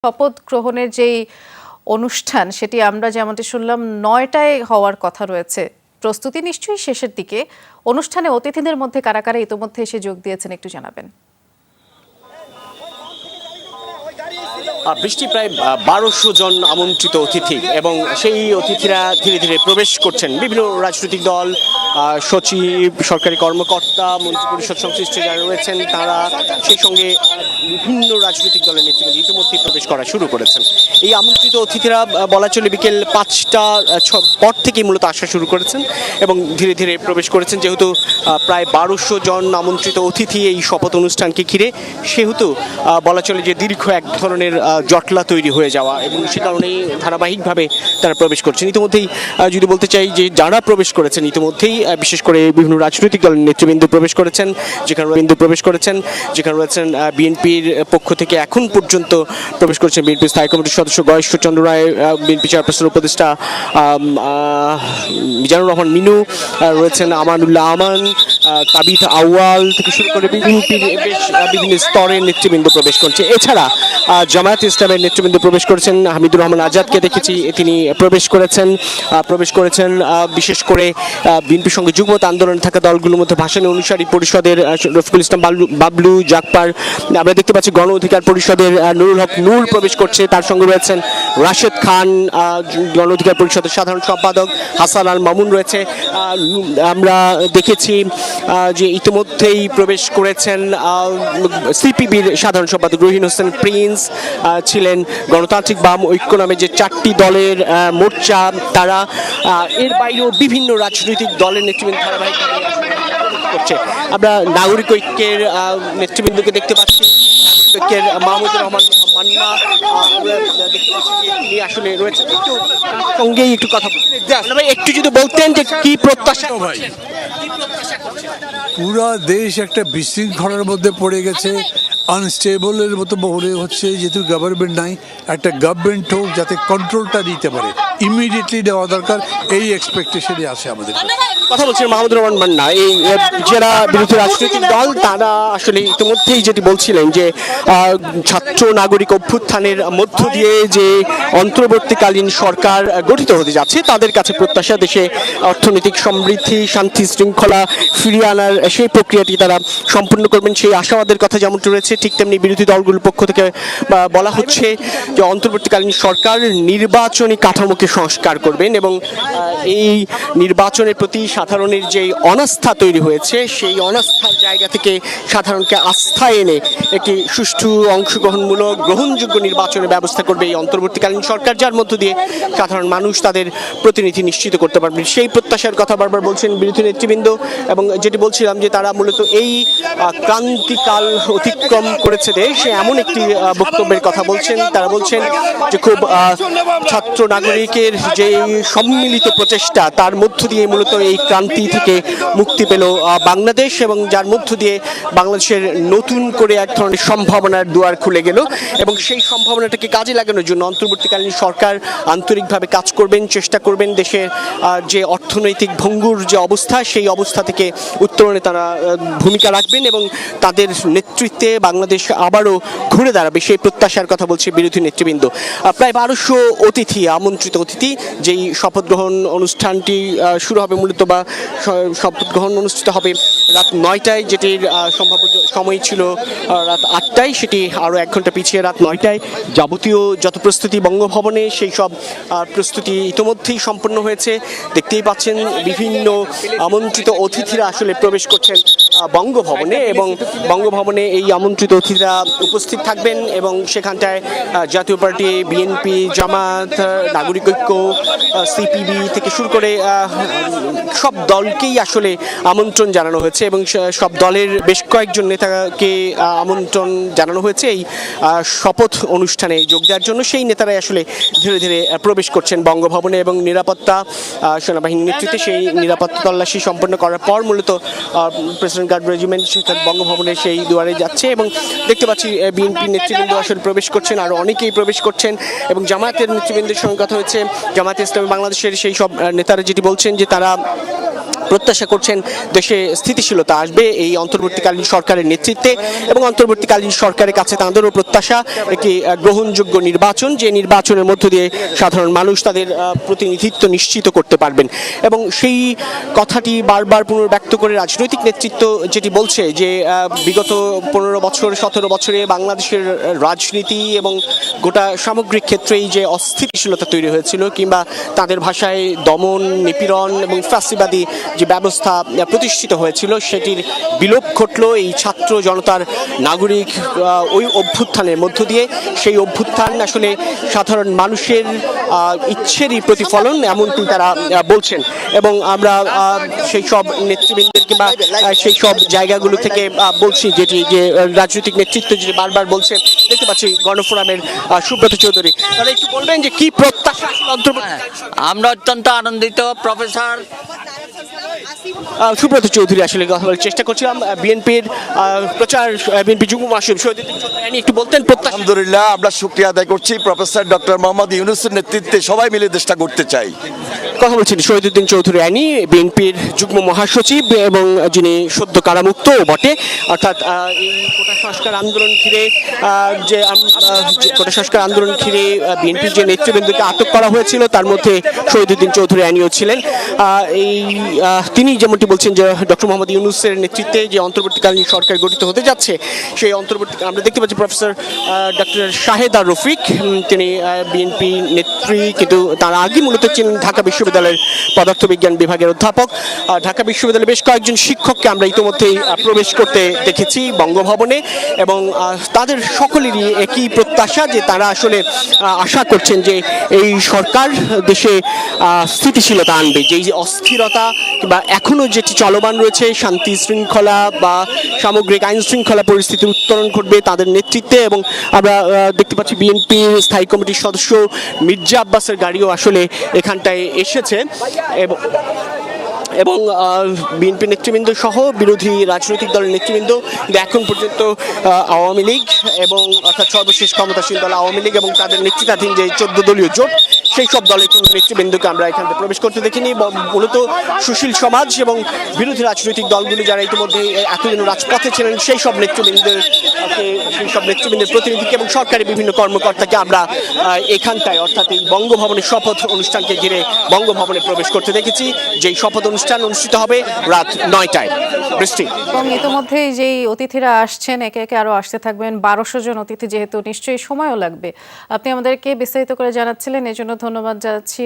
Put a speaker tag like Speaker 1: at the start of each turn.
Speaker 1: শপথ গ্রহণের যেই অনুষ্ঠান সেটি আমরা যেমনটি শুনলাম ৯টায় হওয়ার কথা রয়েছে। প্রস্তুতি নিশ্চয়ই শেষের দিকে। অনুষ্ঠানে অতিথিদের মধ্যে কারা কারা ইতোমধ্যে এসে যোগ দিয়েছেন একটু জানাবেন।
Speaker 2: বৃষ্টি প্রায় ১২০০ জন আমন্ত্রিত অতিথি এবং সেই অতিথিরা ধীরে ধীরে প্রবেশ করছেন। বিভিন্ন রাজনৈতিক দল, সচিব, সরকারি কর্মকর্তা, মন্ত্রিপরিষদ সংশ্লিষ্ট যারা রয়েছেন তারা, সেই সঙ্গে বিভিন্ন রাজনৈতিক দলের নেতৃবৃন্দ ইতিমধ্যে প্রবেশ করা শুরু করেছেন। এই আমন্ত্রিত অতিথিরা বলা চলে বিকেল ৫টার পর থেকেই মূলত আসা শুরু করেছেন এবং ধীরে ধীরে প্রবেশ করেছেন। যেহেতু প্রায় ১২০০ জন আমন্ত্রিত অতিথি এই শপথ অনুষ্ঠানকে ঘিরে, সেহেতু বলা চলে যে দীর্ঘ এক ধরনের জটলা তৈরি হয়ে যাওয়া এবং সে কারণেই ধারাবাহিকভাবে তারা প্রবেশ করছেন। ইতিমধ্যেই যদি বলতে চাই যে যারা প্রবেশ করেছেন ইতিমধ্যেই বিশেষ করে বিভিন্ন রাজনৈতিক দলের নেতৃবৃন্দ প্রবেশ করেছেন, যেখানে রয়েছেন বিএনপির পক্ষ থেকে এখন পর্যন্ত প্রবেশ করেছেন বিএনপি স্থায়ী কমিটির সদস্য গয়েশ্বরচন্দ্র রায়, বিএনপি চেয়ারপারসনের উপদেষ্টা মিজানুর রহমান মিনু, রয়েছেন আমানুল্লাহ আমান, তাবিথ আউয়াল থেকে শুরু করে বিএনপির বিভিন্ন স্তরের নেতৃবৃন্দ প্রবেশ করছে। এছাড়া জামায়াত ইসলামের নেতৃবৃন্দ প্রবেশ করেছেন। হামিদুর রহমান আজাদকে দেখেছি, তিনি প্রবেশ করেছেন বিশেষ করে বিএনপির সঙ্গে যুগপৎ আন্দোলনে থাকা দলগুলোর মধ্যে ভাসানী অনুসারী পরিষদের রফিকুল ইসলাম বাবলু জাকপার, আমরা দেখতে পাচ্ছি গণ অধিকার পরিষদের নুরুল হক নূর প্রবেশ করছে। তার সঙ্গে রয়েছেন রাশেদ খান, গণ অধিকার পরিষদের সাধারণ সম্পাদক, হাসান আল মামুন রয়েছে। আমরা দেখেছি যে ইতিমধ্যেই প্রবেশ করেছেন সিপিবির সাধারণ সম্পাদক রহিন হোসেন প্রিন্স, ছিলেন গণতান্ত্রিক বাম ঐক্য নামে যে 4টি দলের মোর্চা তারা, এর বাইরেও বিভিন্ন রাজনৈতিক দলের নেতৃবৃন্দ ধারাবাহিকভাবে করছে। আমরা নাগরিক ঐক্যের নেতৃবৃন্দকে দেখতে পাচ্ছি, মাহমুদুর রহমান মান্না দেখতে পাচ্ছি তিনি আসলে রয়েছে। সঙ্গেই একটু কথা একটু যদি বলতেন যে কি প্রত্যাশা ভাই?
Speaker 3: পুরো দেশ একটা বিশৃঙ্খলার মধ্যে পড়ে গেছে, আনস্টেবলের মতো মনে হচ্ছে। যেহেতু গভর্নমেন্ট নাই, একটা গভর্নমেন্ট হোক যাতে কন্ট্রোলটা নিতে পারে, ইমিডিয়েটলি দেওয়া দরকার, এই এক্সপেকটেশনে আছে আমাদের।
Speaker 2: কথা বলছেন মাহমুদুর রহমান মান্না। এই যারা বিরোধী রাজনৈতিক দল তারা আসলে ইতিমধ্যেই যেটি বলছিলেন যে ছাত্র নাগরিক অভ্যুত্থানের মধ্য দিয়ে যে অন্তর্বর্তীকালীন সরকার গঠিত হতে যাচ্ছে, তাদের কাছে প্রত্যাশা দেশে অর্থনৈতিক সমৃদ্ধি, শান্তি শৃঙ্খলা ফিরিয়ে আনার সেই প্রক্রিয়াটি তারা সম্পূর্ণ করবেন। সেই আশাবাদের কথা যেমনটি রয়েছে, ঠিক তেমনি বিরোধী দলগুলোর পক্ষ থেকে বলা হচ্ছে যে অন্তর্বর্তীকালীন সরকার নির্বাচনী কাঠামোকে সংস্কার করবেন এবং এই নির্বাচনের প্রতি সাধারণের যে অনাস্থা তৈরি হয়েছে, সেই অনাস্থার জায়গা থেকে সাধারণকে আস্থায় এনে একটি সুষ্ঠু, অংশগ্রহণমূলক, গ্রহণযোগ্য নির্বাচনের ব্যবস্থা করবে এই অন্তর্বর্তীকালীন সরকার, যার মধ্য দিয়ে সাধারণ মানুষ তাদের প্রতিনিধি নিশ্চিত করতে পারবেন। সেই প্রত্যাশার কথা বারবার বলছেন বিরোধী নেতৃবৃন্দ এবং যেটি বলছিলাম যে তারা মূলত এই ক্রান্তিকাল অতিক্রম করেছে দেশ, এমন একটি বক্তব্যের কথা বলছেন। তারা বলছেন যে খুব ছাত্র নাগরিকের যে সম্মিলিত প্রচেষ্টা, তার মধ্য দিয়ে মূলত এই ক্রান্তি থেকে মুক্তি পেল বাংলাদেশ এবং যার মধ্য দিয়ে বাংলাদেশের নতুন করে এক ধরনের সম্ভাবনার দুয়ার খুলে গেল এবং সেই সম্ভাবনাটাকে কাজে লাগানোর জন্য অন্তর্বর্তীকালীন সরকার আন্তরিকভাবে কাজ করবেন, চেষ্টা করবেন দেশের যে অর্থনৈতিক ভঙ্গুর যে অবস্থা, সেই অবস্থা থেকে উত্তরণে তারা ভূমিকা রাখবেন এবং তাদের নেতৃত্বে বাংলাদেশ আবারও ঘুরে দাঁড়াবে, সেই প্রত্যাশার কথা বলছে বিরোধী নেতৃবৃন্দ। প্রায় ১২০০ অতিথি, আমন্ত্রিত অতিথি, যেই শপথ গ্রহণ অনুষ্ঠানটি শুরু হবে মূলত বা শপথ গ্রহণ অনুষ্ঠিত হবে রাত ৯টায়, যেটির সম্ভাব্য সময় ছিল রাত ৮টায়, সেটি আরও ১ ঘন্টা পিছিয়ে রাত ৯টায়। যাবতীয় যত প্রস্তুতি বঙ্গভবনে, সেই সব প্রস্তুতি ইতিমধ্যেই সম্পন্ন হয়েছে। দেখতেই পাচ্ছেন বিভিন্ন আমন্ত্রিত অতিথিরা আসলে প্রবেশ করছেন বঙ্গভবনে এবং বঙ্গভবনে এই আমন্ত্রিত অতিথিরা উপস্থিত থাকবেন এবং সেখানটায় জাতীয় পার্টি, বিএনপি, জামাত, নাগরিক ঐক্য, সিপিবি থেকে শুরু করে সব দলকেই আসলে আমন্ত্রণ জানানো হয়েছে এবং সব দলের বেশ কয়েকজন নেতাকে আমন্ত্রণ জানানো হয়েছে এই শপথ অনুষ্ঠানে যোগ দেওয়ার জন্য। সেই নেতারাই আসলে ধীরে ধীরে প্রবেশ করছেন বঙ্গভবনে এবং নিরাপত্তা সেনাবাহিনীর নেতৃত্বে সেই নিরাপত্তা তল্লাশি সম্পন্ন করার পর মূলত প্রেসিডেন্ট গার্ড রেজিমেন্ট বঙ্গভবনের সেই দুয়ারে যাচ্ছে এবং দেখতে পাচ্ছি বিএনপি নেতৃবৃন্দ আসলে প্রবেশ করছেন, আরও অনেকেই প্রবেশ করছেন এবং জামায়াতের নেতৃবৃন্দের সঙ্গে কথা হয়েছে। জামায়াতে ইসলামী বাংলাদেশের সেই সব নেতারা যেটি বলছেন যে তারা প্রত্যাশা করছেন দেশে স্থিতিশীলতা আসবে এই অন্তর্বর্তীকালীন সরকারের নেতৃত্বে, এবং অন্তর্বর্তীকালীন সরকারের কাছে তাদেরও প্রত্যাশা একটি গ্রহণযোগ্য নির্বাচন, যে নির্বাচনের মধ্য দিয়ে সাধারণ মানুষ তাদের প্রতিনিধিত্ব নিশ্চিত করতে পারবেন। এবং সেই কথাটি বারবার পুনর্ব্যক্ত করে রাজনৈতিক নেতৃত্ব যেটি বলছে যে বিগত 15 বছর 17 বছরে বাংলাদেশের রাজনীতি এবং গোটা সামগ্রিক ক্ষেত্রেই যে অস্থিতিশীলতা তৈরি হয়েছিল, কিংবা তাদের ভাষায় দমন, নিপীড়ন এবং ফ্যাসিবাদী যে ব্যবস্থা প্রতিষ্ঠিত হয়েছিল, সেটির বিলোপ ঘটল এই ছাত্র জনতার নাগরিক ওই অভ্যুত্থানের মধ্য দিয়ে। সেই অভ্যুত্থান আসলে সাধারণ মানুষের ইচ্ছেরই প্রতিফলন, এমনটি তারা বলছেন। এবং আমরা সেই সব নেতৃবৃন্দের কিংবা সেই সব জায়গাগুলো থেকে বলছি যেটি যে রাজনৈতিক নেতৃত্ব যেটি বারবার বলছেন, দেখতে পাচ্ছি গণফোরামের সুব্রত চৌধুরী, তারা একটু বলবেন যে কি প্রত্যাশা অন্তর্বর্তীকালীন সরকার?
Speaker 4: আমরা অত্যন্ত আনন্দিত প্রফেসর
Speaker 2: সুব্রত চৌধুরী আসলে কথা বলার চেষ্টা করছিলাম। বিএনপির প্রচার, বিএনপি যুগ্ম মহাসচিব শহীদুদ্দীন চৌধুরী একটু বলতেন প্রত্যাশা।
Speaker 5: আলহামদুলিল্লাহ, আমরা শুকরিয়া আদায় করছি প্রফেসর ডক্টর মোহাম্মদ ইউনূসের নেতৃত্বে সবাই মিলে দেশটা গড়তে চাই।
Speaker 2: কথা বলছেন শহীদুদ্দীন চৌধুরী আইনি, বিএনপির যুগ্ম মহাসচিব এবং যিনি সদ্য কারামুক্ত বটে। অর্থাৎ এই কোটা সংস্কার আন্দোলন ঘিরে যে কোটা সংস্কার আন্দোলন ঘিরে বিএনপির যে নেতৃবৃন্দকে আটক করা হয়েছিল তার মধ্যে শহীদুদ্দীন চৌধুরী আইনিও ছিলেন। তিনি যেমনটি বলছেন যে ডক্টর মোহাম্মদ ইউনূসের নেতৃত্বে যে অন্তর্বর্তীকালীন সরকার গঠিত হতে যাচ্ছে, সেই অন্তর্বর্তী আমরা দেখতে পাচ্ছি প্রফেসর ডক্টর শাহেদা রফিক, তিনি বিএনপি নেত্রী, কিন্তু তার আগে মূলত ছিলেন ঢাকা বিশ্ববিদ্যালয়ের পদার্থবিজ্ঞান বিভাগের অধ্যাপক। ঢাকা বিশ্ববিদ্যালয়ের বেশ কয়েকজন শিক্ষককে আমরা ইতিমধ্যেই প্রবেশ করতে দেখেছি বঙ্গভবনে, এবং তাদের সকলেরই একই প্রত্যাশা যে তারা আসলে আশা করছেন যে এই সরকার দেশে স্থিতিশীলতা আনবে। যেই যে অস্থিরতা কিংবা এখনো যেটি চলমান রয়েছে, শান্তি শৃঙ্খলা বা সামগ্রিক আইন শৃঙ্খলা পরিস্থিতির উত্তরণ ঘটবে তাদের নেতৃত্বে। এবং আমরা দেখতে পাচ্ছি বিএনপির স্থায়ী কমিটির সদস্য মির্জা আব্বাসের গাড়িও আসলে এখানটায় এসেছে, এবং বিএনপি নেতৃবৃন্দ সহ বিরোধী রাজনৈতিক দলের নেতৃবৃন্দ, এখন পর্যন্ত আওয়ামী লীগ এবং অর্থাৎ সর্বশেষ ক্ষমতাসীন দল আওয়ামী লীগ এবং তাদের নেতৃত্বাধীন যে 14 দলীয় জোট, সেই সব দলের কোনো নেতৃবৃন্দকে আমরা এখানে প্রবেশ করতে দেখিনি। মূলত সুশীল সমাজ এবং বিরোধী রাজনৈতিক দলগুলি যারা ইতিমধ্যে এতদিন রাজপথে ছিলেন, সেই সব নেতৃবৃন্দের প্রতিনিধিকে এবং সরকারি বিভিন্ন কর্মকর্তাকে আমরা এখানটায় অর্থাৎ এই বঙ্গভবনের শপথ অনুষ্ঠানকে ঘিরে বঙ্গভবনে প্রবেশ করতে দেখেছি। যেই শপথ অনুষ্ঠান অনুষ্ঠিত হবে রাত 9টায়। বৃষ্টি
Speaker 1: এবং ইতিমধ্যে যেই অতিথিরা আসছেন একে একে আরো আসতে থাকবেন, 1200 জন অতিথি, যেহেতু নিশ্চয়ই সময়ও লাগবে। আপনি আমাদেরকে বিস্তারিত করে জানাচ্ছিলেন, এজন্য ধন্যবাদ জানাচ্ছি।